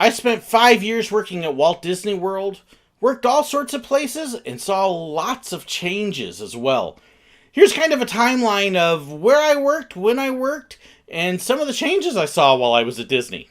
I spent 5 years working at Walt Disney World, worked all sorts of places, and saw lots of changes as well. Here's kind of a timeline of where I worked, when I worked, and some of the changes I saw while I was at Disney.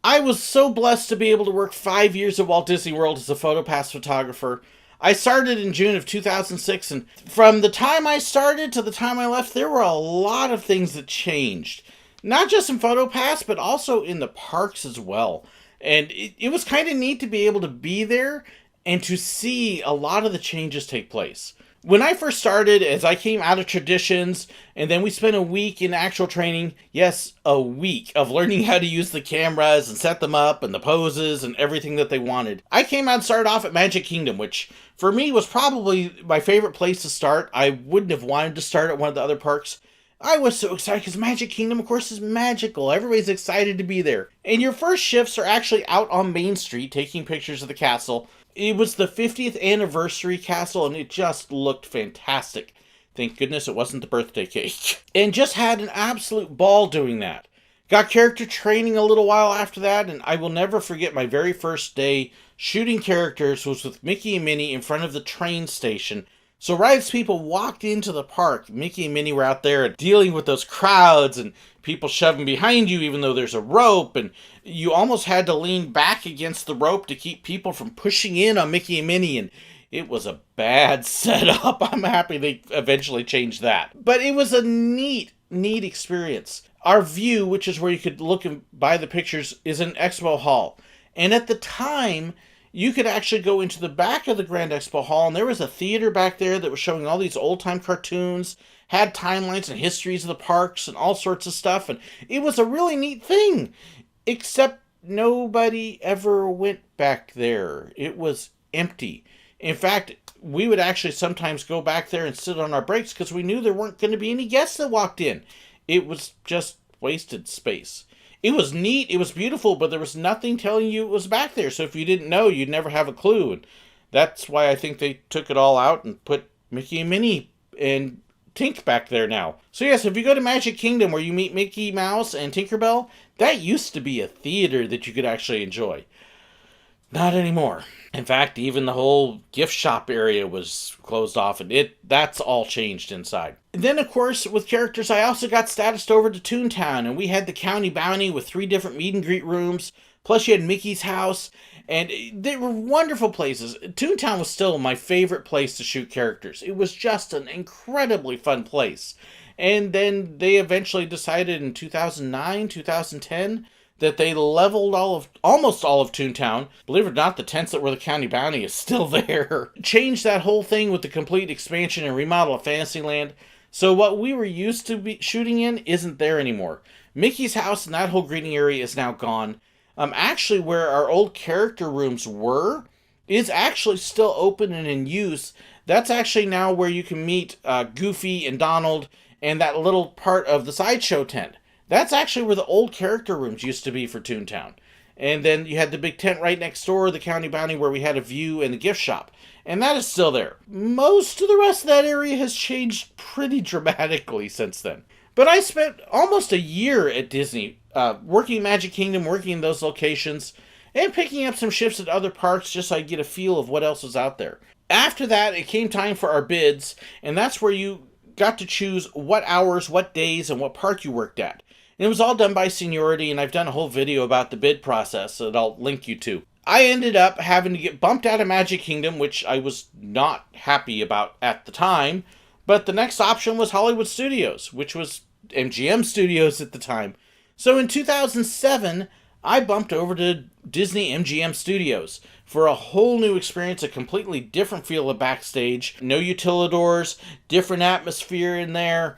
I was so blessed to be able to work 5 years at Walt Disney World as a PhotoPass photographer. I started in June of 2006, and from the time I started to the time I left, there were a lot of things that changed. Not just in PhotoPass, but also in the parks as well. And it was kind of neat to be able to be there and to see a lot of the changes take place. When I first started, as I came out of traditions, and then we spent a week in actual training, yes, a week of learning how to use the cameras and set them up and the poses and everything that they wanted. I came out and started off at Magic Kingdom, which for me was probably my favorite place to start. I wouldn't have wanted to start at one of the other parks. I was so excited because Magic Kingdom, of course, is magical. Everybody's excited to be there. And your first shifts are actually out on Main Street taking pictures of the castle. It was the 50th anniversary castle, and it just looked fantastic. Thank goodness it wasn't the birthday cake. And just had an absolute ball doing that. Got character training a little while after that, and I will never forget my very first day shooting characters was with Mickey and Minnie in front of the train station. So right as people walked into the park, Mickey and Minnie were out there dealing with those crowds and people shoving behind you even though there's a rope, and you almost had to lean back against the rope to keep people from pushing in on Mickey and Minnie, and it was a bad setup. I'm happy they eventually changed that. But it was a neat experience. Our view, which is where you could look and buy the pictures, is in Expo Hall. And at the time, you could actually go into the back of the Grand Expo Hall, and there was a theater back there that was showing all these old-time cartoons, had timelines and histories of the parks and all sorts of stuff, and it was a really neat thing, except nobody ever went back there. It was empty. In fact, we would actually sometimes go back there and sit on our breaks because we knew there weren't going to be any guests that walked in. It was just wasted space. It was neat, it was beautiful, but there was nothing telling you it was back there. So if you didn't know, you'd never have a clue. And that's why I think they took it all out and put Mickey and Minnie and Tink back there now. So yes, if you go to Magic Kingdom where you meet Mickey Mouse and Tinkerbell, that used to be a theater that you could actually enjoy. Not anymore. In fact, even the whole gift shop area was closed off, and that's all changed inside. And then, of course, with characters, I also got statused over to Toontown, and we had the County Bounty with 3 different meet and greet rooms, plus you had Mickey's house, and they were wonderful places. Toontown was still my favorite place to shoot characters. It was just an incredibly fun place. And then they eventually decided in 2009, 2010, that they leveled almost all of Toontown. Believe it or not, the tents that were the County Bounty is still there. Changed that whole thing with the complete expansion and remodel of Fantasyland. So what we were used to be shooting in isn't there anymore. Mickey's house and that whole greeting area is now gone. Actually, where our old character rooms were is actually still open and in use. That's actually now where you can meet Goofy and Donald and that little part of the sideshow tent. That's actually where the old character rooms used to be for Toontown. And then you had the big tent right next door, the County Bounty, where we had a view and the gift shop. And that is still there. Most of the rest of that area has changed pretty dramatically since then. But I spent almost a year at Disney, working Magic Kingdom, working in those locations, and picking up some shifts at other parks just so I get a feel of what else was out there. After that, it came time for our bids, and that's where you got to choose what hours, what days, and what park you worked at. And it was all done by seniority, and I've done a whole video about the bid process that I'll link you to. I ended up having to get bumped out of Magic Kingdom, which I was not happy about at the time, but the next option was Hollywood Studios, which was MGM Studios at the time. So in 2007, I bumped over to Disney MGM Studios for a whole new experience, a completely different feel of backstage. No utilidors, different atmosphere in there,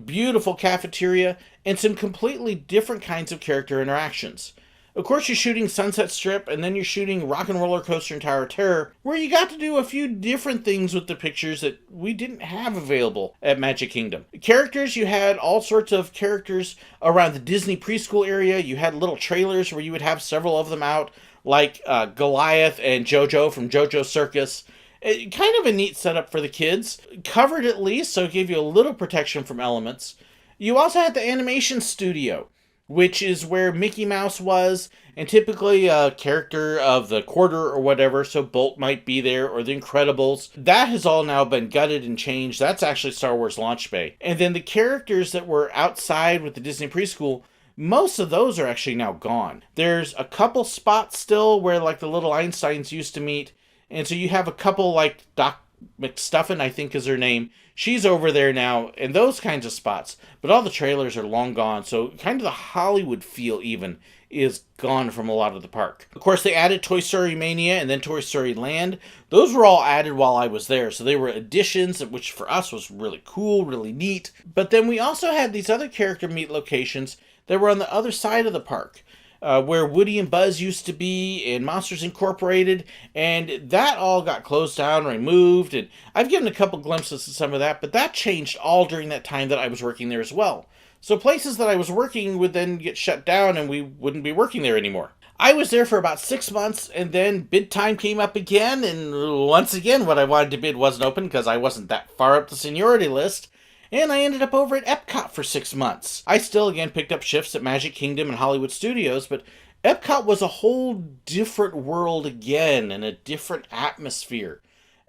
beautiful cafeteria, and some completely different kinds of character interactions. Of course, you're shooting Sunset Strip, and then you're shooting Rock and Roller Coaster and Tower of Terror, where you got to do a few different things with the pictures that we didn't have available at Magic Kingdom. Characters, you had all sorts of characters around the Disney preschool area. You had little trailers where you would have several of them out, like Goliath and JoJo from JoJo's Circus. Kind of a neat setup for the kids. Covered at least, so it gave you a little protection from elements. You also had the animation studio, which is where Mickey Mouse was, and typically a character of the quarter or whatever, so Bolt might be there, or the Incredibles. That has all now been gutted and changed. That's actually Star Wars Launch Bay. And then the characters that were outside with the Disney Preschool, most of those are actually now gone. There's a couple spots still where like the little Einsteins used to meet, and so you have a couple like Doc McStuffin, I think is her name. She's over there now, and those kinds of spots. But all the trailers are long gone, so kind of the Hollywood feel even is gone from a lot of the park. Of course, they added Toy Story Mania and then Toy Story Land. Those were all added while I was there, so they were additions, which for us was really cool, really neat. But then we also had these other character meet locations that were on the other side of the park. Where Woody and Buzz used to be, and Monsters Incorporated, and that all got closed down, removed, and I've given a couple glimpses of some of that, but that changed all during that time that I was working there as well. So places that I was working would then get shut down, and we wouldn't be working there anymore. I was there for about 6 months, and then bid time came up again, and once again, what I wanted to bid wasn't open because I wasn't that far up the seniority list. And I ended up over at Epcot for 6 months. I still, again, picked up shifts at Magic Kingdom and Hollywood Studios, but Epcot was a whole different world again and a different atmosphere.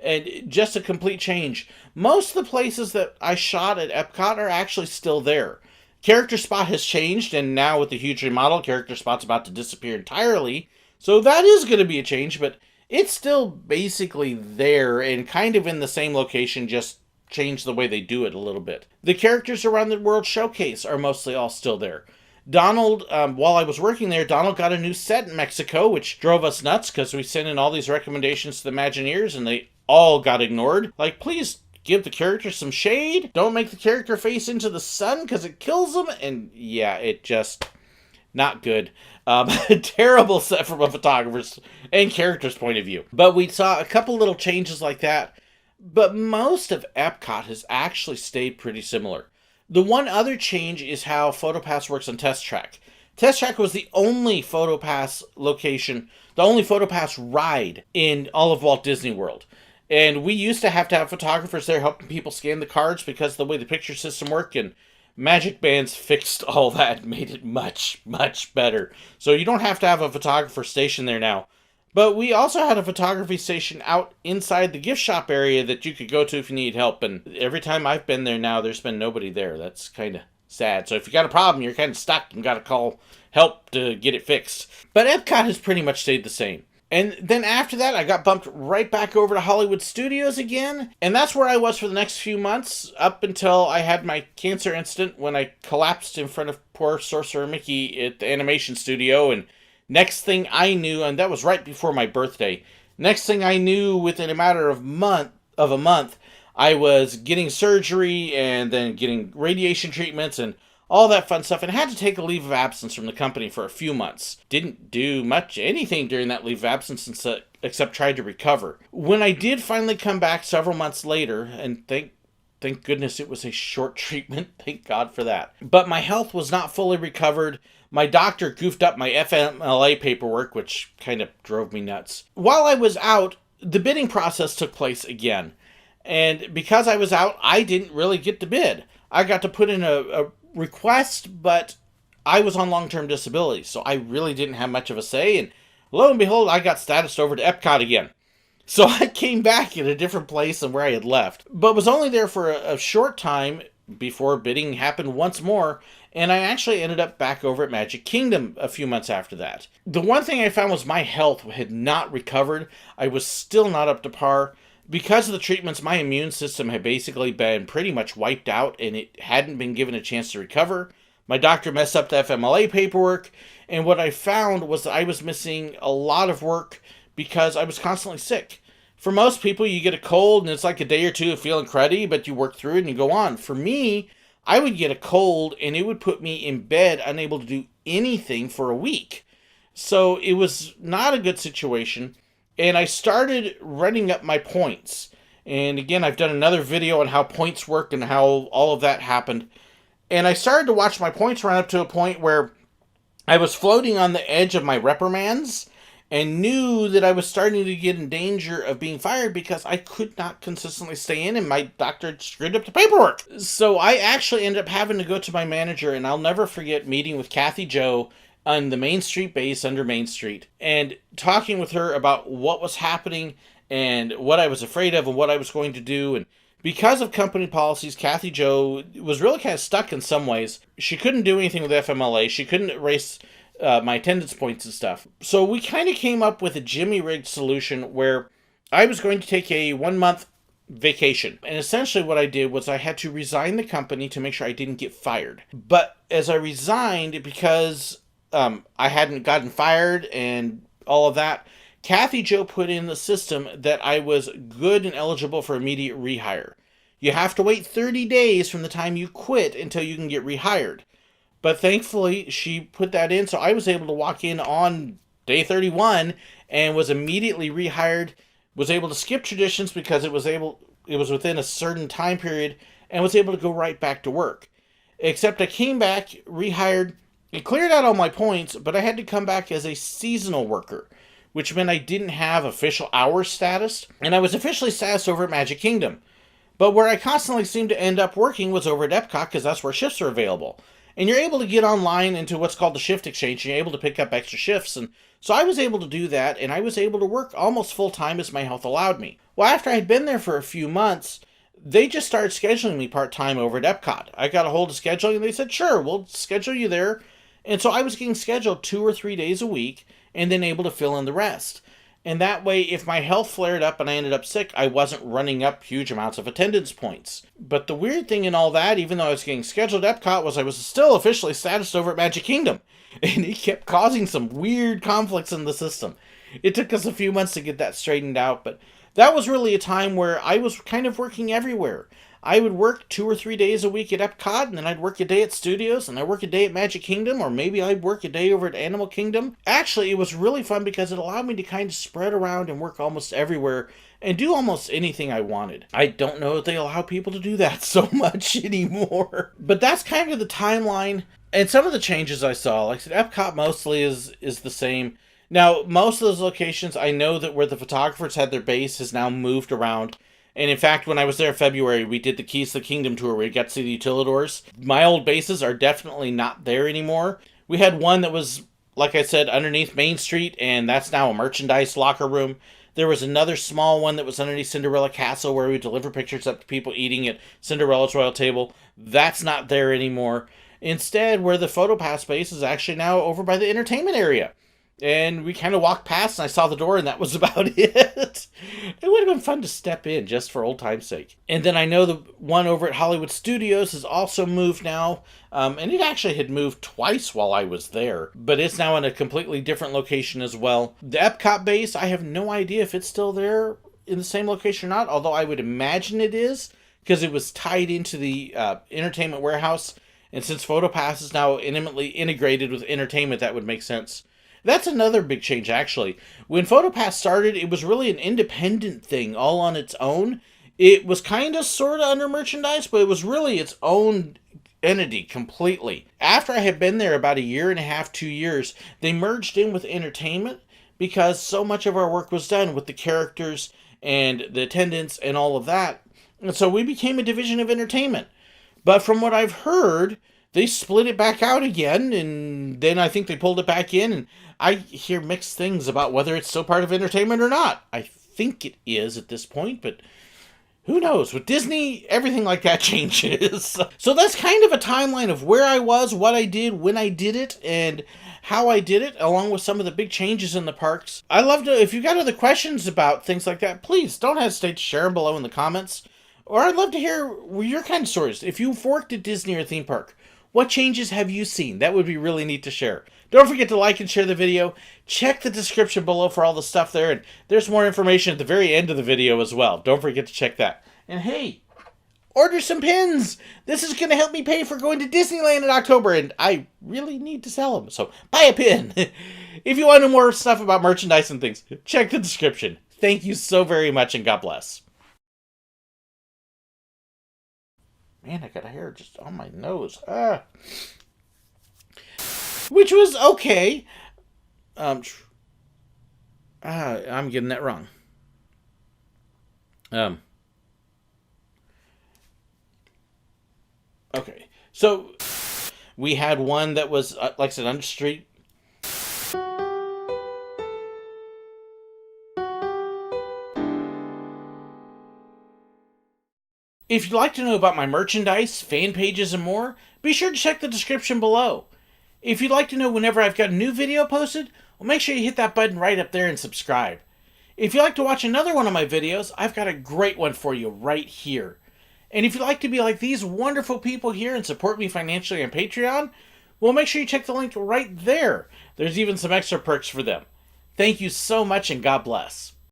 And just a complete change. Most of the places that I shot at Epcot are actually still there. Character Spot has changed, and now with the huge remodel, Character Spot's about to disappear entirely. So that is going to be a change, but it's still basically there and kind of in the same location, just change the way they do it a little bit. The characters around the World Showcase are mostly all still there. Donald, while I was working there, Donald got a new set in Mexico, which drove us nuts because we sent in all these recommendations to the Imagineers and they all got ignored. Like, please give the character some shade. Don't make the character face into the sun because it kills them. And yeah, it just, not good. Terrible set from a photographer's and character's point of view. But we saw a couple little changes like that. But most of Epcot has actually stayed pretty similar. The one other change is how PhotoPass works on Test Track. Test Track was the only PhotoPass location, the only PhotoPass ride in all of Walt Disney World. And we used to have photographers there helping people scan the cards because of the way the picture system worked, and Magic Bands fixed all that and made it much, much better. So you don't have to have a photographer stationed there now. But we also had a photography station out inside the gift shop area that you could go to if you need help. And every time I've been there now, there's been nobody there. That's kind of sad. So if you got a problem, you're kind of stuck and got to call help to get it fixed. But Epcot has pretty much stayed the same. And then after that, I got bumped right back over to Hollywood Studios again. And that's where I was for the next few months, up until I had my cancer incident when I collapsed in front of poor Sorcerer Mickey at the animation studio. And next thing I knew, and that was right before my birthday, next thing I knew, within a matter of a month, I was getting surgery and then getting radiation treatments and all that fun stuff, and had to take a leave of absence from the company for a few months. Didn't do anything during that leave of absence except try to recover. When I did finally come back several months later, and thank goodness it was a short treatment, thank God for that. But my health was not fully recovered. My doctor goofed up my FMLA paperwork, which kind of drove me nuts. While I was out, the bidding process took place again. And because I was out, I didn't really get to bid. I got to put in a request, but I was on long-term disability, so I really didn't have much of a say. And lo and behold, I got statused over to Epcot again. So I came back in a different place than where I had left, but was only there for a short time before bidding happened once more, and I actually ended up back over at Magic Kingdom a few months after that. The one thing I found was my health had not recovered. I was still not up to par. Because of the treatments, my immune system had basically been pretty much wiped out, and it hadn't been given a chance to recover. My doctor messed up the FMLA paperwork, and what I found was that I was missing a lot of work because I was constantly sick. For most people, you get a cold, and it's like a day or two of feeling cruddy, but you work through it and you go on. For me, I would get a cold, and it would put me in bed, unable to do anything for a week. So it was not a good situation. And I started running up my points. And again, I've done another video on how points work and how all of that happened. And I started to watch my points run up to a point where I was floating on the edge of my reprimands. and knew that I was starting to get in danger of being fired because I could not consistently stay in and my doctor screwed up the paperwork. So I actually ended up having to go to my manager, and I'll never forget meeting with Kathy Joe on the Main Street base under Main Street and talking with her about what was happening and what I was afraid of and what I was going to do. And because of company policies, Kathy Joe was really kind of stuck in some ways. She couldn't do anything with FMLA. She couldn't erase my attendance points and stuff. So we kind of came up with a jimmy-rigged solution where I was going to take a 1-month vacation. And essentially what I did was I had to resign the company to make sure I didn't get fired. But as I resigned, because I hadn't gotten fired and all of that, Kathy Joe put in the system that I was good and eligible for immediate rehire. You have to wait 30 days from the time you quit until you can get rehired. But thankfully, she put that in, so I was able to walk in on day 31 and was immediately rehired, was able to skip traditions because it was within a certain time period, and was able to go right back to work. Except I came back, rehired, it cleared out all my points, but I had to come back as a seasonal worker, which meant I didn't have official hours status, and I was officially statused over at Magic Kingdom. But where I constantly seemed to end up working was over at Epcot, because that's where shifts are available. And you're able to get online into what's called the shift exchange, and you're able to pick up extra shifts. And so I was able to do that, and I was able to work almost full-time as my health allowed me. Well, after I had been there for a few months, they just started scheduling me part-time over at Epcot. I got a hold of scheduling, and they said, sure, we'll schedule you there. And so I was getting scheduled 2 or 3 days a week, and then able to fill in the rest. And that way, if my health flared up and I ended up sick, I wasn't running up huge amounts of attendance points. But the weird thing in all that, even though I was getting scheduled at Epcot, was I was still officially statused over at Magic Kingdom. And it kept causing some weird conflicts in the system. It took us a few months to get that straightened out, but that was really a time where I was kind of working everywhere. I would work 2 or 3 days a week at Epcot, and then I'd work a day at Studios, and I'd work a day at Magic Kingdom, or maybe I'd work a day over at Animal Kingdom. Actually, it was really fun because it allowed me to kind of spread around and work almost everywhere and do almost anything I wanted. I don't know if they allow people to do that so much anymore. But that's kind of the timeline. And some of the changes I saw, like I said, Epcot mostly is the same. Now, most of those locations, I know that where the photographers had their base has now moved around. And in fact, when I was there in February, we did the Keys to the Kingdom tour where we got to see the utilidors. My old bases are definitely not there anymore. We had one that was, like I said, underneath Main Street, and that's now a merchandise locker room. There was another small one that was underneath Cinderella Castle where we deliver pictures up to people eating at Cinderella's Royal Table. That's not there anymore. Instead, where the PhotoPass base is actually now over by the entertainment area. And we kind of walked past and I saw the door and that was about it. It would have been fun to step in just for old time's sake. And then I know the one over at Hollywood Studios has also moved now. And it actually had moved twice while I was there. But it's now in a completely different location as well. The Epcot base, I have no idea if it's still there in the same location or not. Although I would imagine it is. Because it was tied into the entertainment warehouse. And since PhotoPass is now intimately integrated with entertainment, that would make sense. That's another big change, actually. When PhotoPass started, it was really an independent thing, all on its own. It was kind of sort of under merchandise, but it was really its own entity completely. After I had been there about 1.5 to 2 years, they merged in with entertainment because so much of our work was done with the characters and the attendants and all of that. And so we became a division of entertainment. But from what I've heard, they split it back out again, and then I think they pulled it back in, and I hear mixed things about whether it's still part of entertainment or not. I think it is at this point, but who knows? With Disney, everything like that changes. So that's kind of a timeline of where I was, what I did, when I did it, and how I did it, along with some of the big changes in the parks. I'd love to, if you got other questions about things like that, please don't hesitate to share them below in the comments. Or I'd love to hear your kind of stories. If you've worked at Disney or a theme park, what changes have you seen? That would be really neat to share. Don't forget to like and share the video. Check the description below for all the stuff there. And there's more information at the very end of the video as well. Don't forget to check that. And hey, order some pins. This is going to help me pay for going to Disneyland in October. And I really need to sell them. So buy a pin. If you want to know more stuff about merchandise and things, check the description. Thank you so very much and God bless. Man, I got a hair just on my nose. Which was okay. I'm getting that wrong. Um, okay. So we had one that was, like I said, under street. If you'd like to know about my merchandise, fan pages, and more, be sure to check the description below. If you'd like to know whenever I've got a new video posted, well, make sure you hit that button right up there and subscribe. If you'd like to watch another one of my videos, I've got a great one for you right here. And if you'd like to be like these wonderful people here and support me financially on Patreon, well, make sure you check the link right there. There's even some extra perks for them. Thank you so much, and God bless.